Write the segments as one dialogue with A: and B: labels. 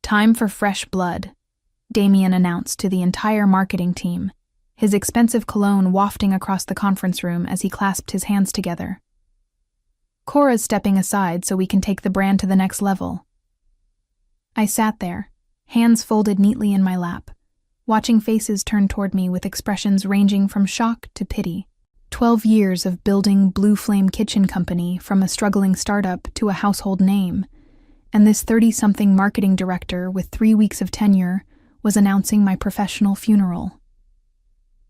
A: Time for fresh blood, Damien announced to the entire marketing team, his expensive cologne wafting across the conference room as he clasped his hands together. Cora's stepping aside so we can take the brand to the next level. I sat there, hands folded neatly in my lap, watching faces turn toward me with expressions ranging from shock to pity. 12 years of building Blue Flame Kitchen Company from a struggling startup to a household name, and this 30-something marketing director with 3 weeks of tenure was announcing my professional funeral.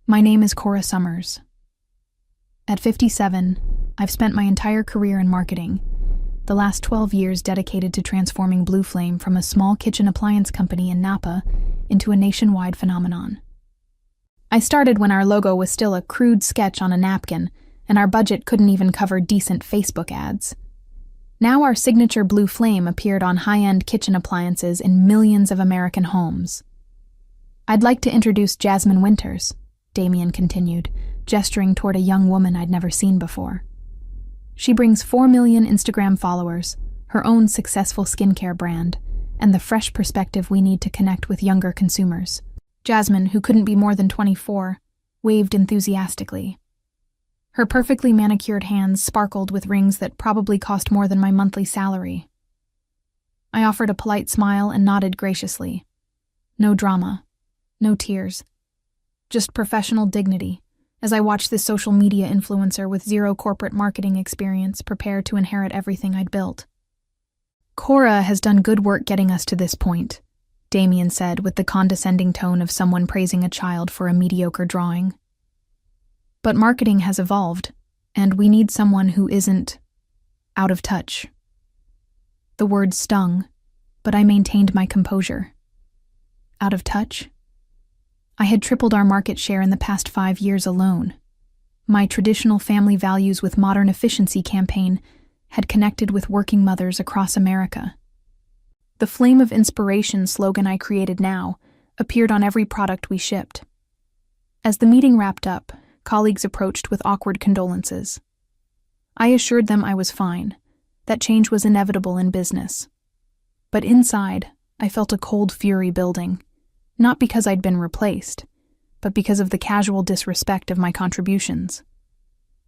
A: My name is Cora Summers. At 57, I've spent my entire career in marketing, the last 12 years dedicated to transforming Blue Flame from a small kitchen appliance company in Napa into a nationwide phenomenon. I started when our logo was still a crude sketch on a napkin, and our budget couldn't even cover decent Facebook ads. Now our signature Blue Flame appeared on high-end kitchen appliances in millions of American homes. I'd like to introduce Jasmine Winters, Damien continued, gesturing toward a young woman I'd never seen before. She brings 4 million Instagram followers, her own successful skincare brand, and the fresh perspective we need to connect with younger consumers. Jasmine, who couldn't be more than 24, waved enthusiastically. Her perfectly manicured hands sparkled with rings that probably cost more than my monthly salary. I offered a polite smile and nodded graciously. No drama, no tears, just professional dignity, as I watched this social media influencer with zero corporate marketing experience prepare to inherit everything I'd built. Cora has done good work getting us to this point, Damien said with the condescending tone of someone praising a child for a mediocre drawing. But marketing has evolved, and we need someone who isn't out of touch. The word stung, but I maintained my composure. Out of touch? I had tripled our market share in the past 5 years alone. My traditional family values with modern efficiency campaign had connected with working mothers across America. The Flame of Inspiration slogan I created now appeared on every product we shipped. As the meeting wrapped up, colleagues approached with awkward condolences. I assured them I was fine, that change was inevitable in business. But inside, I felt a cold fury building. Not because I'd been replaced, but because of the casual disrespect of my contributions.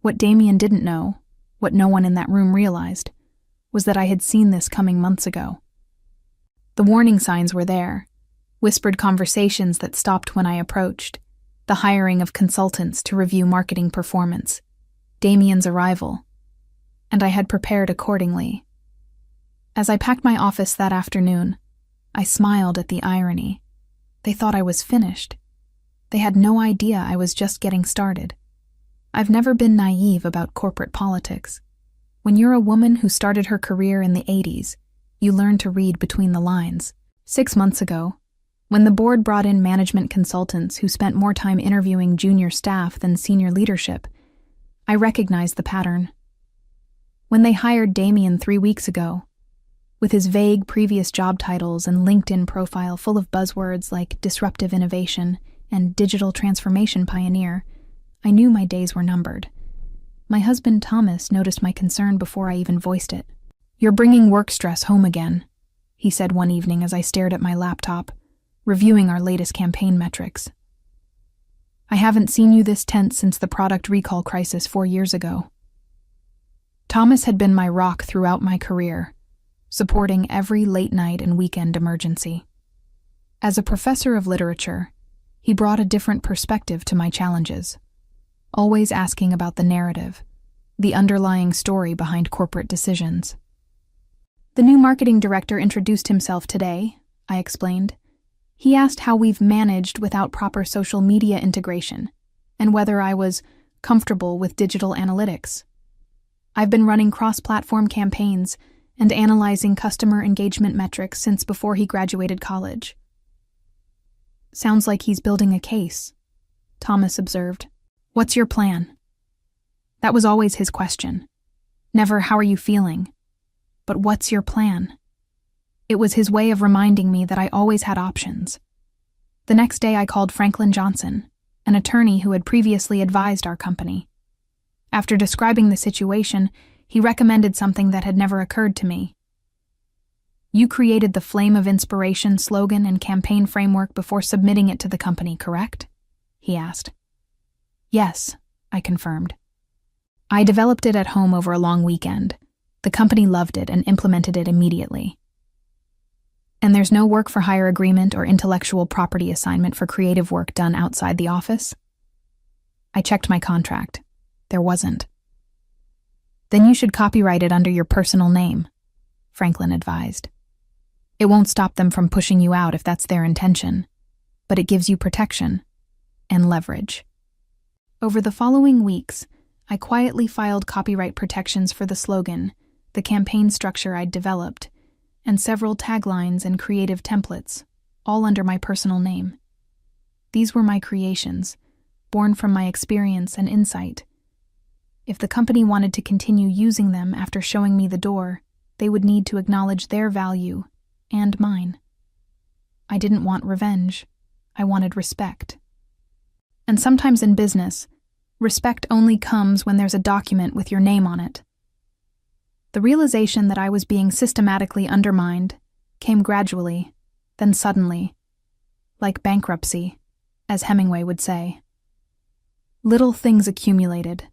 A: What Damien didn't know, what no one in that room realized, was that I had seen this coming months ago. The warning signs were there, whispered conversations that stopped when I approached, the hiring of consultants to review marketing performance, Damien's arrival, and I had prepared accordingly. As I packed my office that afternoon, I smiled at the irony. They thought I was finished. They had no idea I was just getting started. I've never been naive about corporate politics. When you're a woman who started her career in the 80s, you learn to read between the lines. 6 months ago, when the board brought in management consultants who spent more time interviewing junior staff than senior leadership, I recognized the pattern. When they hired Damien 3 weeks ago, with his vague previous job titles and LinkedIn profile full of buzzwords like disruptive innovation and digital transformation pioneer, I knew my days were numbered. My husband Thomas noticed my concern before I even voiced it. "You're bringing work stress home again," he said one evening as I stared at my laptop, reviewing our latest campaign metrics. "I haven't seen you this tense since the product recall crisis 4 years ago." Thomas had been my rock throughout my career, supporting every late night and weekend emergency. As a professor of literature, he brought a different perspective to my challenges, always asking about the narrative, the underlying story behind corporate decisions. "The new marketing director introduced himself today," I explained. "He asked how we've managed without proper social media integration, and whether I was comfortable with digital analytics. I've been running cross-platform campaigns and analyzing customer engagement metrics since before he graduated college." "Sounds like he's building a case," Thomas observed. "What's your plan?" That was always his question. Never, "How are you feeling?" but "What's your plan?" It was his way of reminding me that I always had options. The next day I called Franklin Johnson, an attorney who had previously advised our company. After describing the situation, he recommended something that had never occurred to me. You created the Flame of Inspiration slogan and campaign framework before submitting it to the company, correct? He asked. Yes, I confirmed. I developed it at home over a long weekend. The company loved it and implemented it immediately. And there's no work for hire agreement or intellectual property assignment for creative work done outside the office? I checked my contract. There wasn't. Then you should copyright it under your personal name, Franklin advised. It won't stop them from pushing you out if that's their intention, but it gives you protection and leverage. Over the following weeks, I quietly filed copyright protections for the slogan, the campaign structure I'd developed, and several taglines and creative templates, all under my personal name. These were my creations, born from my experience and insight. If the company wanted to continue using them after showing me the door, they would need to acknowledge their value and mine. I didn't want revenge. I wanted respect. And sometimes in business, respect only comes when there's a document with your name on it. The realization that I was being systematically undermined came gradually, then suddenly, like bankruptcy, as Hemingway would say. Little things accumulated.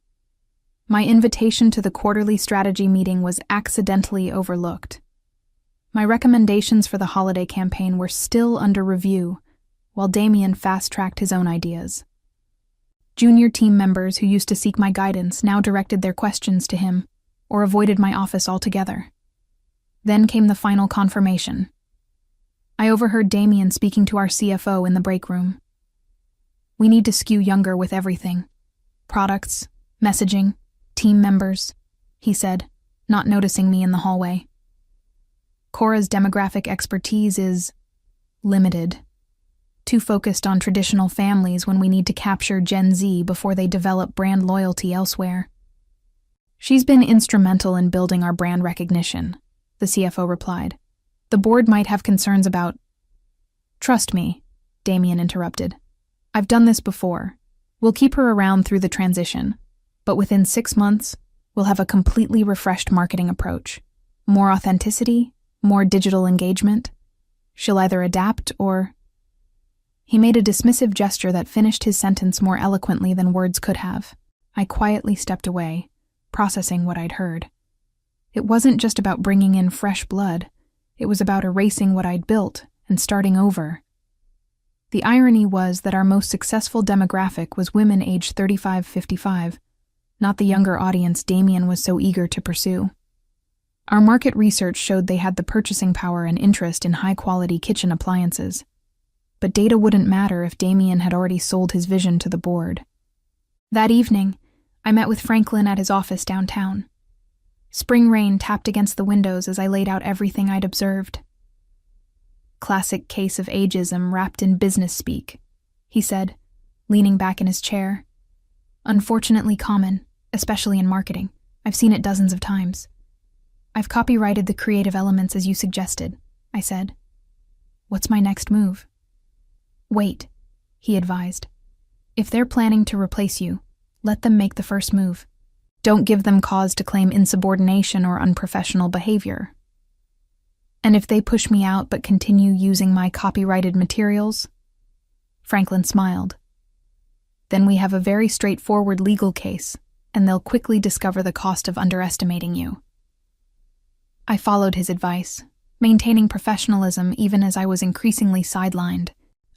A: My invitation to the quarterly strategy meeting was accidentally overlooked. My recommendations for the holiday campaign were still under review, while Damien fast-tracked his own ideas. Junior team members who used to seek my guidance now directed their questions to him, or avoided my office altogether. Then came the final confirmation. I overheard Damien speaking to our CFO in the break room. We need to skew younger with everything. Products, messaging, team members, he said, not noticing me in the hallway. Cora's demographic expertise is limited. Too focused on traditional families when we need to capture Gen Z before they develop brand loyalty elsewhere. She's been instrumental in building our brand recognition, the CFO replied. The board might have concerns about... Trust me, Damien interrupted. I've done this before. We'll keep her around through the transition, but within 6 months, we'll have a completely refreshed marketing approach. More authenticity, more digital engagement. She'll either adapt or... He made a dismissive gesture that finished his sentence more eloquently than words could have. I quietly stepped away, processing what I'd heard. It wasn't just about bringing in fresh blood. It was about erasing what I'd built and starting over. The irony was that our most successful demographic was women aged 35-55, not the younger audience Damien was so eager to pursue. Our market research showed they had the purchasing power and interest in high-quality kitchen appliances. But data wouldn't matter if Damien had already sold his vision to the board. That evening, I met with Franklin at his office downtown. Spring rain tapped against the windows as I laid out everything I'd observed. Classic case of ageism wrapped in business speak, he said, leaning back in his chair. Unfortunately common, especially in marketing. I've seen it dozens of times. I've copyrighted the creative elements as you suggested, I said. What's my next move? Wait, he advised. If they're planning to replace you, let them make the first move. Don't give them cause to claim insubordination or unprofessional behavior. And if they push me out but continue using my copyrighted materials? Franklin smiled. Then we have a very straightforward legal case, and they'll quickly discover the cost of underestimating you. I followed his advice, maintaining professionalism even as I was increasingly sidelined.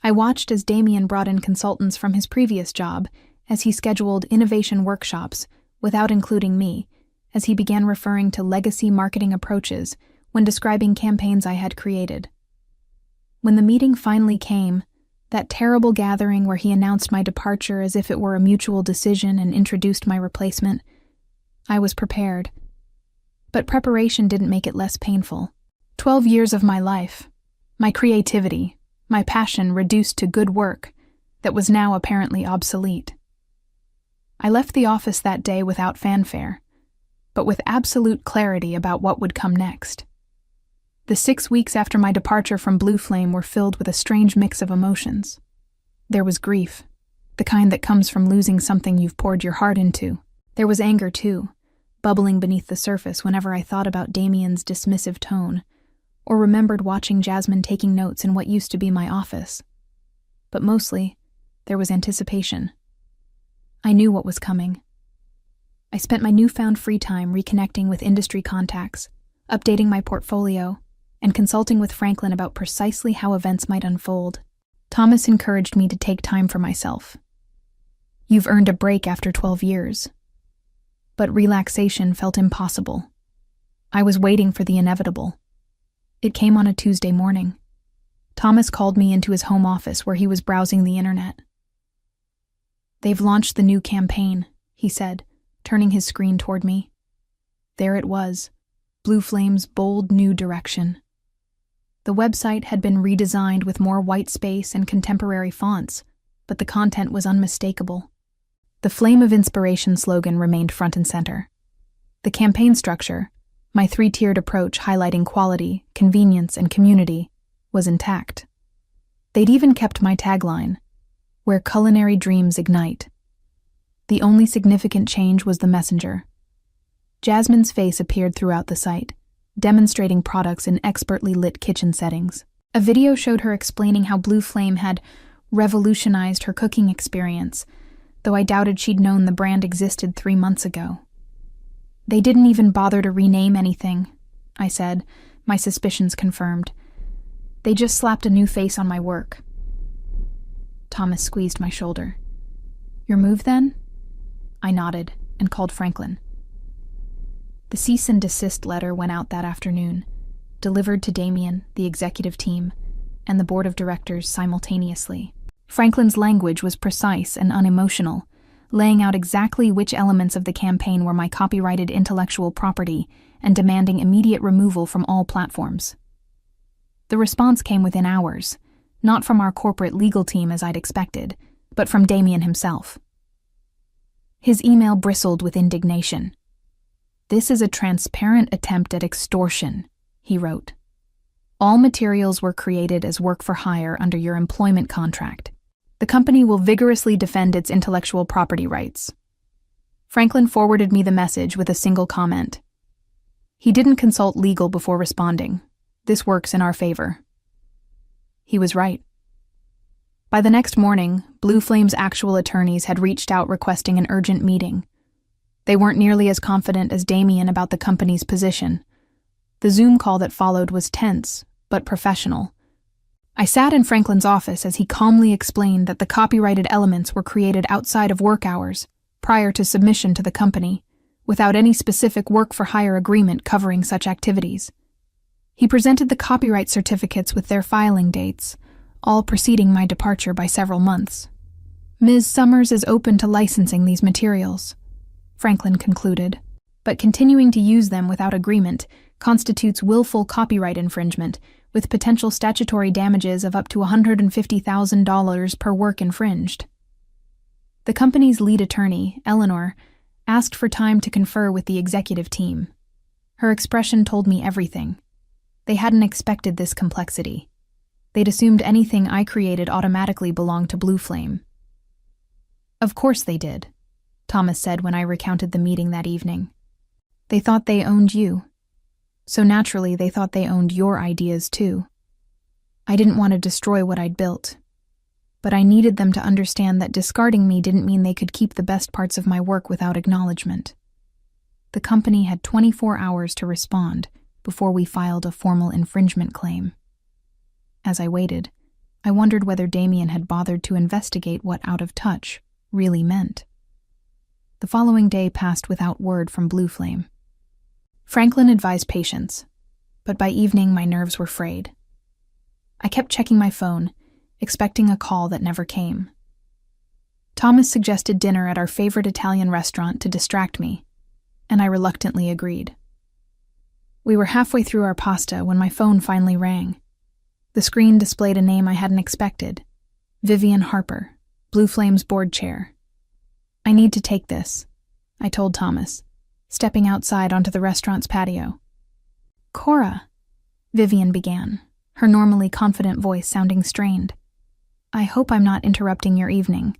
A: I watched as Damien brought in consultants from his previous job, as he scheduled innovation workshops without including me, as he began referring to legacy marketing approaches when describing campaigns I had created. When the meeting finally came, that terrible gathering where he announced my departure as if it were a mutual decision and introduced my replacement, I was prepared. But preparation didn't make it less painful. 12 years of my life, my creativity, my passion reduced to good work that was now apparently obsolete. I left the office that day without fanfare, but with absolute clarity about what would come next. The 6 weeks after my departure from Blue Flame were filled with a strange mix of emotions. There was grief, the kind that comes from losing something you've poured your heart into. There was anger, too, bubbling beneath the surface whenever I thought about Damien's dismissive tone, or remembered watching Jasmine taking notes in what used to be my office. But mostly, there was anticipation. I knew what was coming. I spent my newfound free time reconnecting with industry contacts, updating my portfolio, and consulting with Franklin about precisely how events might unfold. Thomas encouraged me to take time for myself. "You've earned a break after 12 years. But relaxation felt impossible. I was waiting for the inevitable. It came on a Tuesday morning. Thomas called me into his home office where he was browsing the internet. "They've launched the new campaign," he said, turning his screen toward me. There it was, Blue Flame's bold new direction. The website had been redesigned with more white space and contemporary fonts, but the content was unmistakable. The Flame of Inspiration slogan remained front and center. The campaign structure, my 3-tiered approach highlighting quality, convenience, and community, was intact. They'd even kept my tagline, "Where culinary dreams ignite." The only significant change was the messenger. Jasmine's face appeared throughout the site, demonstrating products in expertly lit kitchen settings. A video showed her explaining how Blue Flame had revolutionized her cooking experience, though I doubted she'd known the brand existed 3 months ago. "They didn't even bother to rename anything," I said, my suspicions confirmed. "They just slapped a new face on my work." Thomas squeezed my shoulder. "Your move, then?" I nodded and called Franklin. The cease and desist letter went out that afternoon, delivered to Damien, the executive team, and the board of directors simultaneously. Franklin's language was precise and unemotional, laying out exactly which elements of the campaign were my copyrighted intellectual property and demanding immediate removal from all platforms. The response came within hours, not from our corporate legal team as I'd expected, but from Damien himself. His email bristled with indignation. "This is a transparent attempt at extortion," he wrote. "All materials were created as work for hire under your employment contract. The company will vigorously defend its intellectual property rights." Franklin forwarded me the message with a single comment. He didn't consult legal before responding. "This works in our favor." He was right. By the next morning, Blue Flame's actual attorneys had reached out requesting an urgent meeting. They weren't nearly as confident as Damien about the company's position. The Zoom call that followed was tense, but professional. I sat in Franklin's office as he calmly explained that the copyrighted elements were created outside of work hours, prior to submission to the company, without any specific work-for-hire agreement covering such activities. He presented the copyright certificates with their filing dates, all preceding my departure by several months. "Ms. Summers is open to licensing these materials," Franklin concluded, "but continuing to use them without agreement constitutes willful copyright infringement, with potential statutory damages of up to $150,000 per work infringed." The company's lead attorney, Eleanor, asked for time to confer with the executive team. Her expression told me everything. They hadn't expected this complexity. They'd assumed anything I created automatically belonged to Blue Flame. "Of course they did," Thomas said when I recounted the meeting that evening. "They thought they owned you. So naturally, they thought they owned your ideas too. I didn't want to destroy what I'd built, but I needed them to understand that discarding me didn't mean they could keep the best parts of my work without acknowledgement. The company had 24 hours to respond before we filed a formal infringement claim. As I waited, I wondered whether Damien had bothered to investigate what out of touch really meant. The following day passed without word from Blue Flame. Franklin advised patience, but by evening my nerves were frayed. I kept checking my phone, expecting a call that never came. Thomas suggested dinner at our favorite Italian restaurant to distract me, and I reluctantly agreed. We were halfway through our pasta when my phone finally rang. The screen displayed a name I hadn't expected: Vivian Harper, Blue Flame's board chair. "I need to take this," I told Thomas, stepping outside onto the restaurant's patio. "Cora," Vivian began, her normally confident voice sounding strained. "I hope I'm not interrupting your evening."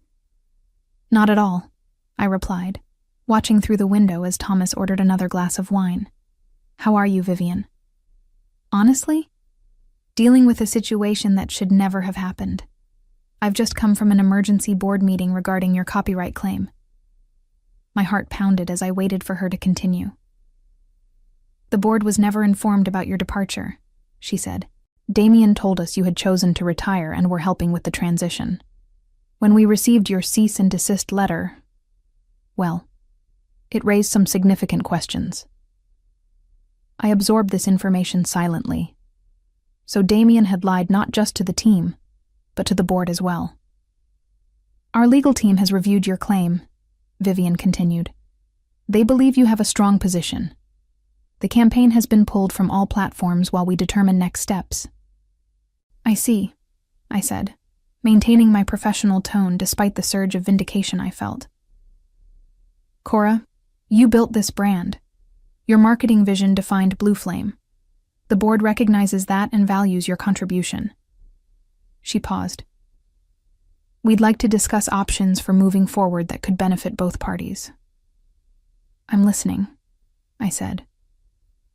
A: "Not at all," I replied, watching through the window as Thomas ordered another glass of wine. "How are you, Vivian?" "Honestly, dealing with a situation that should never have happened. I've just come from an emergency board meeting regarding your copyright claim. My heart pounded as I waited for her to continue. The board was never informed about your departure, she said. Damien told us you had chosen to retire and were helping with the transition. When we received your cease and desist letter, well, it raised some significant questions. I absorbed this information silently. So Damien had lied not just to the team, but to the board as well. Our legal team has reviewed your claim, Vivian continued. They believe you have a strong position. The campaign has been pulled from all platforms while we determine next steps. I see, I said, maintaining my professional tone despite the surge of vindication I felt. Cora, you built this brand. Your marketing vision defined Blue Flame. The board recognizes that and values your contribution. She paused. We'd like to discuss options for moving forward that could benefit both parties. I'm listening, I said.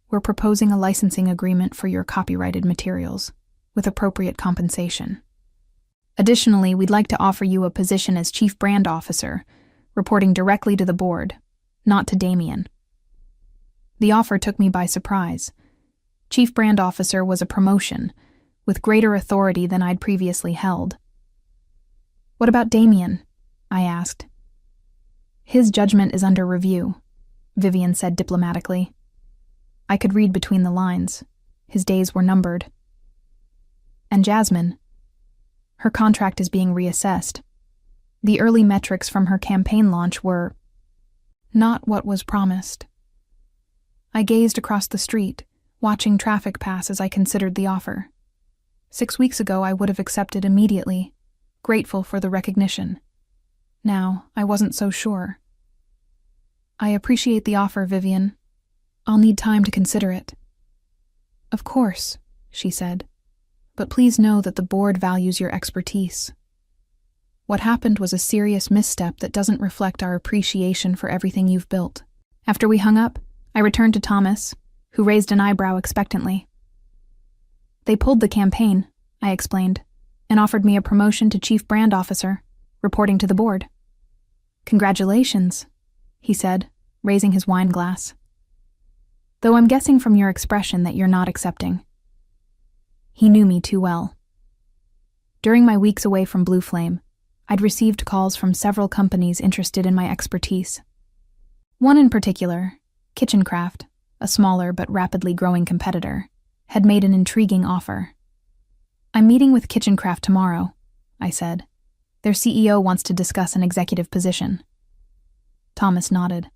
A: We're proposing a licensing agreement for your copyrighted materials, with appropriate compensation. Additionally, we'd like to offer you a position as Chief Brand Officer, reporting directly to the board, not to Damien. The offer took me by surprise. Chief Brand Officer was a promotion, with greater authority than I'd previously held. What about Damien? I asked. His judgment is under review, Vivian said diplomatically. I could read between the lines. His days were numbered. And Jasmine? Her contract is being reassessed. The early metrics from her campaign launch were not what was promised. I gazed across the street, watching traffic pass as I considered the offer. 6 weeks ago, I would have accepted immediately, grateful for the recognition. Now, I wasn't so sure. I appreciate the offer, Vivian. I'll need time to consider it. Of course, she said. But please know that the board values your expertise. What happened was a serious misstep that doesn't reflect our appreciation for everything you've built. After we hung up, I returned to Thomas, who raised an eyebrow expectantly. They pulled the campaign, I explained, and offered me a promotion to Chief Brand Officer, reporting to the board. Congratulations, he said, raising his wine glass. Though I'm guessing from your expression that you're not accepting. He knew me too well. During my weeks away from Blue Flame, I'd received calls from several companies interested in my expertise. One in particular, Kitchencraft, a smaller but rapidly growing competitor, had made an intriguing offer. I'm meeting with Kitchencraft tomorrow, I said. Their CEO wants to discuss an executive position. Thomas nodded.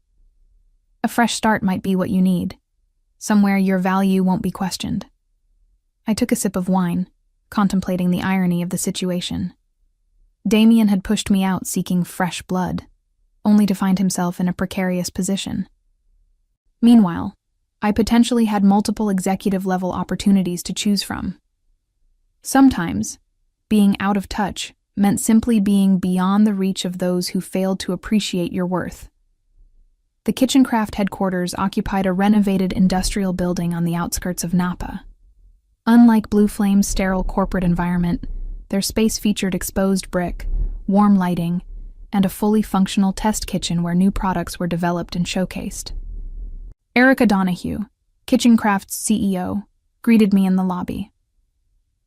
A: A fresh start might be what you need. Somewhere your value won't be questioned. I took a sip of wine, contemplating the irony of the situation. Damien had pushed me out seeking fresh blood, only to find himself in a precarious position. Meanwhile, I potentially had multiple executive-level opportunities to choose from. Sometimes, being out of touch meant simply being beyond the reach of those who failed to appreciate your worth. The Kitchencraft headquarters occupied a renovated industrial building on the outskirts of Napa. Unlike Blue Flame's sterile corporate environment, their space featured exposed brick, warm lighting, and a fully functional test kitchen where new products were developed and showcased. Erica Donahue, Kitchencraft's CEO, greeted me in the lobby.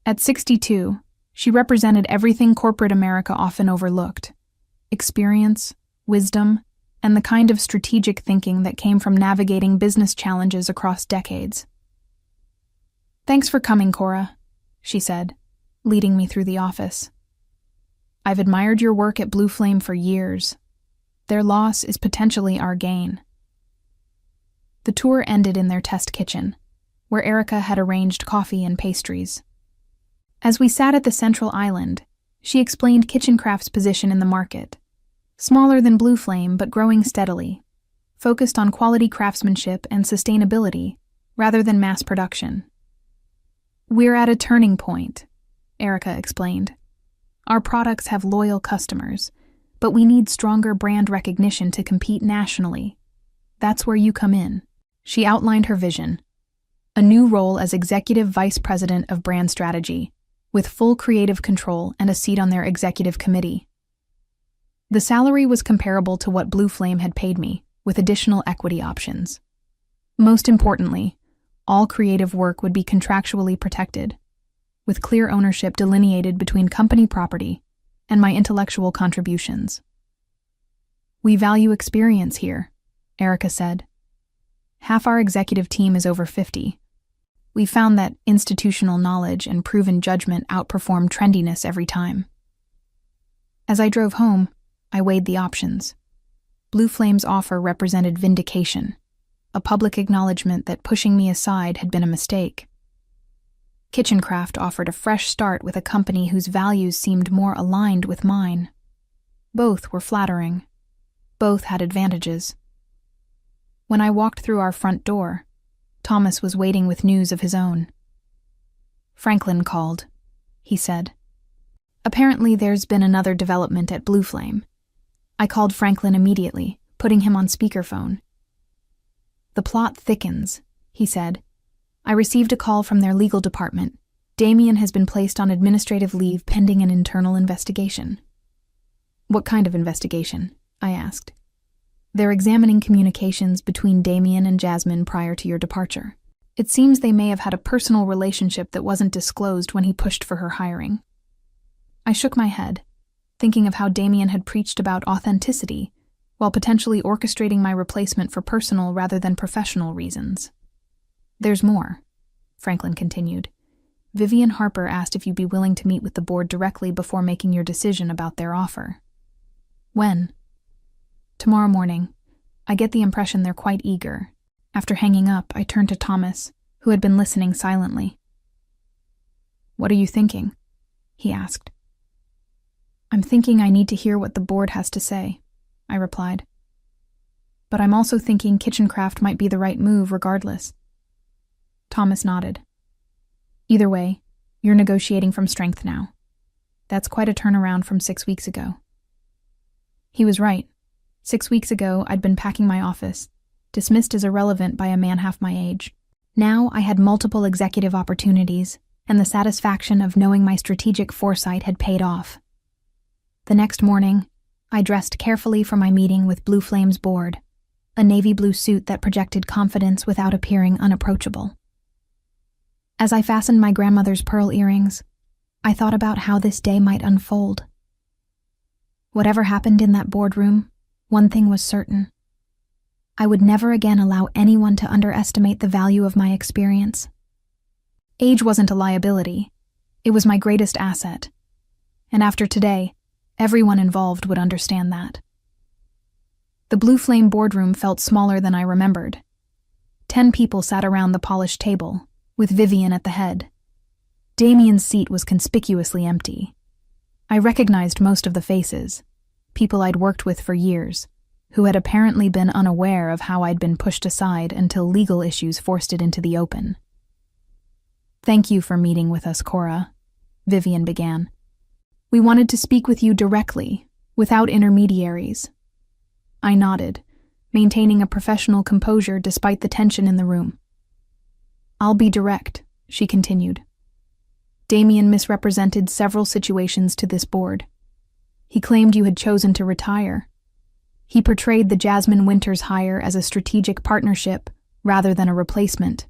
A: At 62, she represented everything corporate America often overlooked: experience, wisdom, and the kind of strategic thinking that came from navigating business challenges across decades. Thanks for coming, Cora, she said, leading me through the office. I've admired your work at Blue Flame for years. Their loss is potentially our gain. The tour ended in their test kitchen, where Erica had arranged coffee and pastries. As we sat at the central island, she explained Kitchencraft's position in the market. Smaller than Blue Flame, but growing steadily, focused on quality craftsmanship and sustainability rather than mass production. We're at a turning point, Erica explained. Our products have loyal customers, but we need stronger brand recognition to compete nationally. That's where you come in. She outlined her vision: a new role as Executive Vice President of Brand Strategy, with full creative control and a seat on their executive committee. The salary was comparable to what Blue Flame had paid me, with additional equity options. Most importantly, all creative work would be contractually protected, with clear ownership delineated between company property and my intellectual contributions. "We value experience here," Erica said. "Half our executive team is over 50. We found that institutional knowledge and proven judgment outperform trendiness every time." As I drove home, I weighed the options. Blue Flame's offer represented vindication, a public acknowledgement that pushing me aside had been a mistake. Kitchencraft offered a fresh start with a company whose values seemed more aligned with mine. Both were flattering. Both had advantages. When I walked through our front door, Thomas was waiting with news of his own. "Franklin called," he said. "Apparently there's been another development at Blue Flame." I called Franklin immediately, putting him on speakerphone. "The plot thickens," he said. "I received a call from their legal department. Damien has been placed on administrative leave pending an internal investigation." "What kind of investigation?" I asked. "They're examining communications between Damien and Jasmine prior to your departure. It seems they may have had a personal relationship that wasn't disclosed when he pushed for her hiring." I shook my head, thinking of how Damien had preached about authenticity, while potentially orchestrating my replacement for personal rather than professional reasons. "There's more," Franklin continued. "Vivian Harper asked if you'd be willing to meet with the board directly before making your decision about their offer." "When?" "Tomorrow morning. I get the impression they're quite eager." After hanging up, I turned to Thomas, who had been listening silently. "What are you thinking?" he asked. "I'm thinking I need to hear what the board has to say," I replied. "But I'm also thinking Kitchencraft might be the right move regardless." Thomas nodded. "Either way, you're negotiating from strength now. That's quite a turnaround from 6 weeks ago." He was right. 6 weeks ago, I'd been packing my office, dismissed as irrelevant by a man half my age. Now I had multiple executive opportunities, and the satisfaction of knowing my strategic foresight had paid off. The next morning, I dressed carefully for my meeting with Blue Flame's board, a navy blue suit that projected confidence without appearing unapproachable. As I fastened my grandmother's pearl earrings, I thought about how this day might unfold. Whatever happened in that boardroom, one thing was certain. I would never again allow anyone to underestimate the value of my experience. Age wasn't a liability. It was my greatest asset. And after today, everyone involved would understand that. The Blue Flame boardroom felt smaller than I remembered. 10 people sat around the polished table, with Vivian at the head. Damien's seat was conspicuously empty. I recognized most of the faces, people I'd worked with for years, who had apparently been unaware of how I'd been pushed aside until legal issues forced it into the open. "Thank you for meeting with us, Cora," Vivian began. "We wanted to speak with you directly, without intermediaries." I nodded, maintaining a professional composure despite the tension in the room. "I'll be direct," she continued. "Damien misrepresented several situations to this board. He claimed you had chosen to retire. He portrayed the Jasmine Winters hire as a strategic partnership rather than a replacement.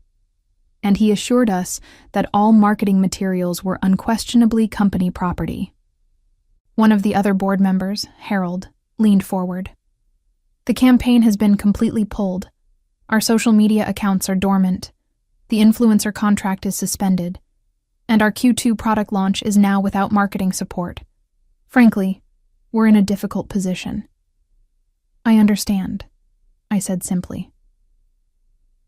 A: And he assured us that all marketing materials were unquestionably company property." One of the other board members, Harold, leaned forward. "The campaign has been completely pulled. Our social media accounts are dormant. The influencer contract is suspended. And our Q2 product launch is now without marketing support. Frankly, we're in a difficult position." "I understand," I said simply.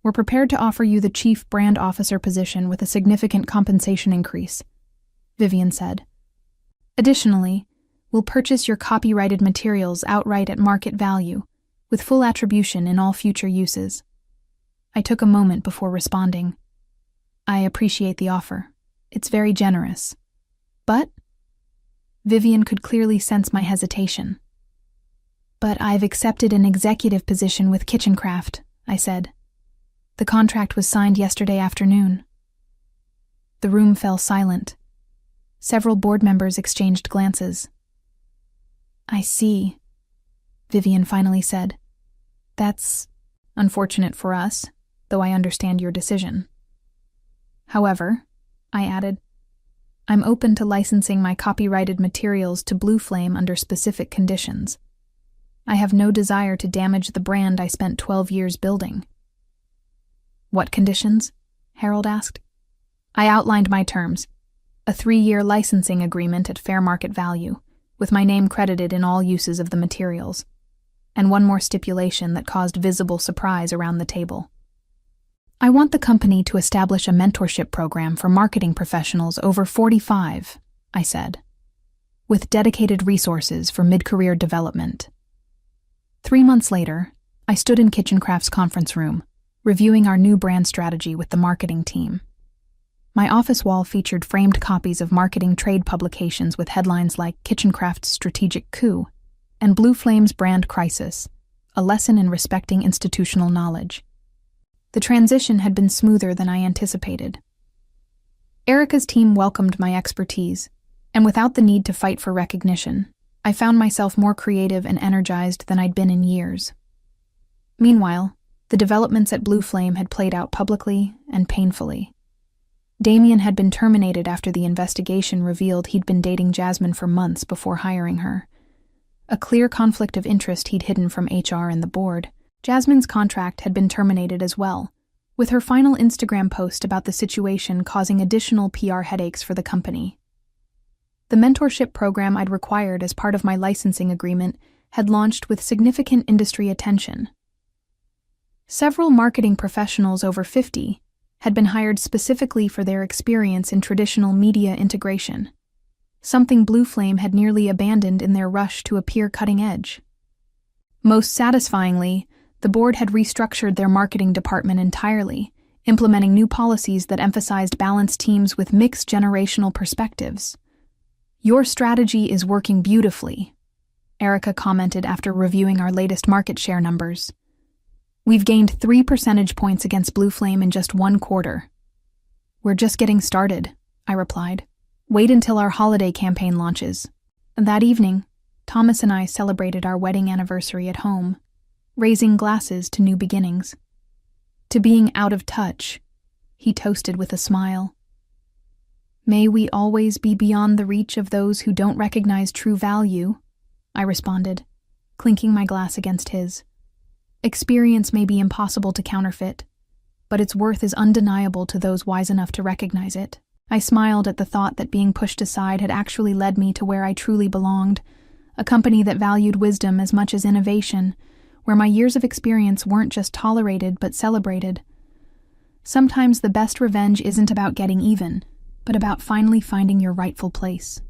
A: "We're prepared to offer you the Chief Brand Officer position with a significant compensation increase," Vivian said. "Additionally, we'll purchase your copyrighted materials outright at market value, with full attribution in all future uses." I took a moment before responding. "I appreciate the offer. It's very generous. But?" Vivian could clearly sense my hesitation. "But I've accepted an executive position with Kitchencraft," I said. The contract was signed yesterday afternoon. The room fell silent. Several board members exchanged glances. I see, Vivian finally said. That's unfortunate for us, though I understand your decision. However, I added, I'm open to licensing my copyrighted materials to Blue Flame under specific conditions. I have no desire to damage the brand I spent 12 years building. What conditions? Harold asked. I outlined my terms. A 3-year licensing agreement at fair market value, with my name credited in all uses of the materials, and one more stipulation that caused visible surprise around the table. I want the company to establish a mentorship program for marketing professionals over 45, I said, with dedicated resources for mid-career development. 3 months later, I stood in Kitchencraft's conference room, reviewing our new brand strategy with the marketing team. My office wall featured framed copies of marketing trade publications with headlines like Kitchencraft's Strategic Coup and Blue Flame's Brand Crisis, a lesson in respecting institutional knowledge. The transition had been smoother than I anticipated. Erica's team welcomed my expertise, and without the need to fight for recognition, I found myself more creative and energized than I'd been in years. Meanwhile, the developments at Blue Flame had played out publicly and painfully. Damien had been terminated after the investigation revealed he'd been dating Jasmine for months before hiring her. A clear conflict of interest he'd hidden from HR and the board. Jasmine's contract had been terminated as well, with her final Instagram post about the situation causing additional PR headaches for the company. The mentorship program I'd required as part of my licensing agreement had launched with significant industry attention. Several marketing professionals over 50 had been hired specifically for their experience in traditional media integration, something Blue Flame had nearly abandoned in their rush to appear cutting edge. Most satisfyingly, the board had restructured their marketing department entirely, implementing new policies that emphasized balanced teams with mixed generational perspectives. Your strategy is working beautifully, Erica commented after reviewing our latest market share numbers. We've gained 3 percentage points against Blue Flame in just 1 quarter. We're just getting started, I replied. Wait until our holiday campaign launches. That evening, Thomas and I celebrated our wedding anniversary at home, raising glasses to new beginnings. To being out of touch, he toasted with a smile. May we always be beyond the reach of those who don't recognize true value, I responded, clinking my glass against his. Experience may be impossible to counterfeit, but its worth is undeniable to those wise enough to recognize it. I smiled at the thought that being pushed aside had actually led me to where I truly belonged, a company that valued wisdom as much as innovation, where my years of experience weren't just tolerated but celebrated. Sometimes the best revenge isn't about getting even, but about finally finding your rightful place.